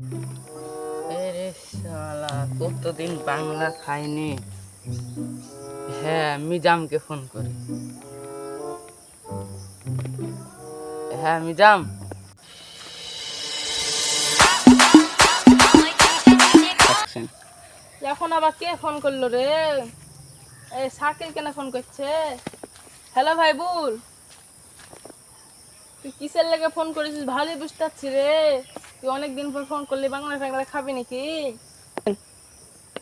আরে শালা, কতদিন বাংলা খাইনি। হ্যাঁ, মিজামকে ফোন করি। হ্যাঁ মিজাম। এখন আবার কে ফোন করলো রে? এই শাকিল কেন ফোন করছে? হ্যালো ভাই বুল, তুই কিসের লেগে ফোন করেছিস? ভালোই বুঝতে পারছি রে। তুই অনেকদিন পর ফোন করলি, বাংলা টাংলা খাবি নাকি?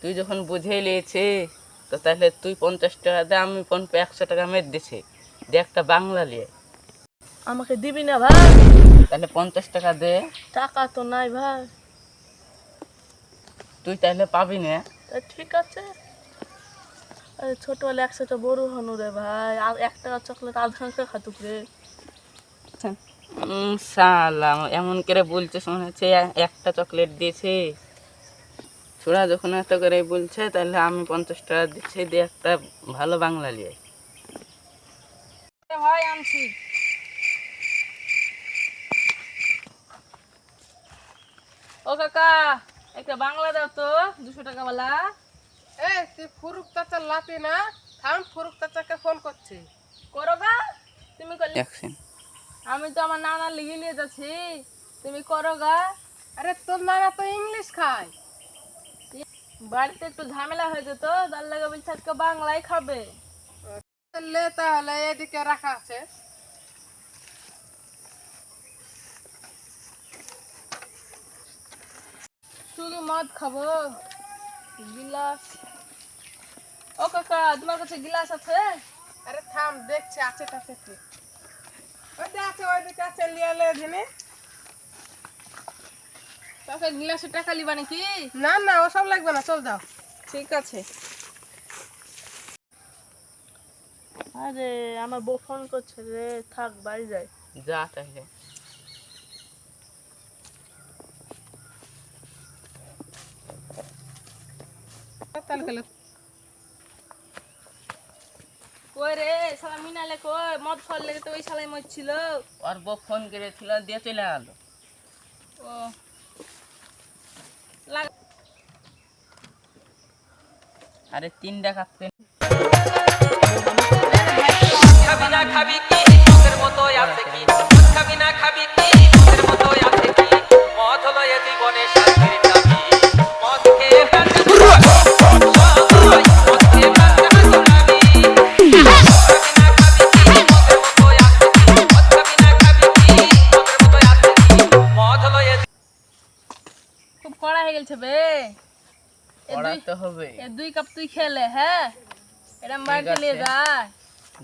তুই যখন বুঝে লিয়েছে তো তাহলে তুই 50 টাকা দে, আমি 100 টাকা মেরে দিছি, দে একটা বাংলা লিয়ে। আমাকে দিবি না ভাই? তাহলে 50 টাকা দে। টাকা তো নাই ভাই। তুই তাহলে পাবি না। তা ঠিক আছে, আরে ছোটবেলা একসাথে বড় হনু রে ভাই, আর 1 টাকা চকলেট আধ ঘন্টা খাতুক রে। শালা এমন করে বলছিস, মনে হচ্ছে একটা চকলেট দিয়েছে। ছোড়া যখন এত করে বলছে তাহলে আমি 50 টাকা দিচ্ছি, দিয়ে একটা ভালো বাংলা লিয়ে। ভাই আনছি। ও কাকা, একটা বাংলা দাও তো, 200 টাকা वाला। তুই ফুরুক চাচার লাতি না? থাম, ফুরুক চাচাকে ফোন করছি। করো গা, তুমি করলে। অ্যাকশন। আমি তো আমার নানা লিখে নিয়ে যাচ্ছি, তুমি করো গা। আরে তোর নানা তো ইংলিশ খায়। বাড়িতে একটু ঝামেলা হয়ে যেত, তার লাগে বলছে আজকে বাংলাই খাবে। লে তাহলে এদিকে রাখা আছে। শুধু মদ খাবো, গিলাস। ও কাকা, তোমার কাছে গিলাস আছে? আরে থাম, দেখছি আছে টাছে কি। ওইটা আছে, ওইদিকে আছে, লিয়ে লে দিনে। কাকা গিলাসে টাকা লিবা নাকি? না না, ওসব লাগবে না, চল যাও। ঠিক আছে। আরে আমার বউ ফোন করছে রে, থাক বাড়ি যাই। যা তাহলে। তাহলে কই রে শালা মিনালে, কই মদ খাওয়ার লেগে তো ওই শালাই মরছিল। ওর বউ ফোন করেছিল, দিয়ে চলে গেল। ও লাগ আরে 3 টাকা খাবি না খাবি কি তোদের মতো আছে কি? খাবি না খাবি কি তোদের মতো আছে কি? মদ হলো এ জীবনে শান্তির চাবি। মদ খেয়ে প্রাণটা মদ খেয়ে প্রাণটা হাসি। খাবি না খাবি কি তোদের মতো আছে কি? খাবি না খাবি কি তোদের মতো আছে কি? মদ হলো এ খুব কড়া হয়ে গেছে বে। পড়াতে হবে। 2 কাপ তুই খেলে, হ্যাঁ এটা আমার বাড়িতে নিয়ে যা।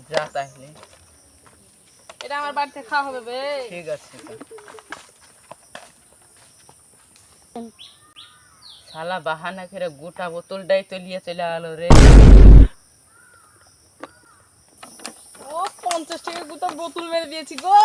যা তাহলে। এটা আমার বাড়িতে খাওয়া হবে বে। ঠিক আছে। শালা বাহানা করে গোটা বোতলটাই তো নিয়ে চলে গেল রে। ও 50 টাকা গোটা বোতল মেরে দিয়েছি গো।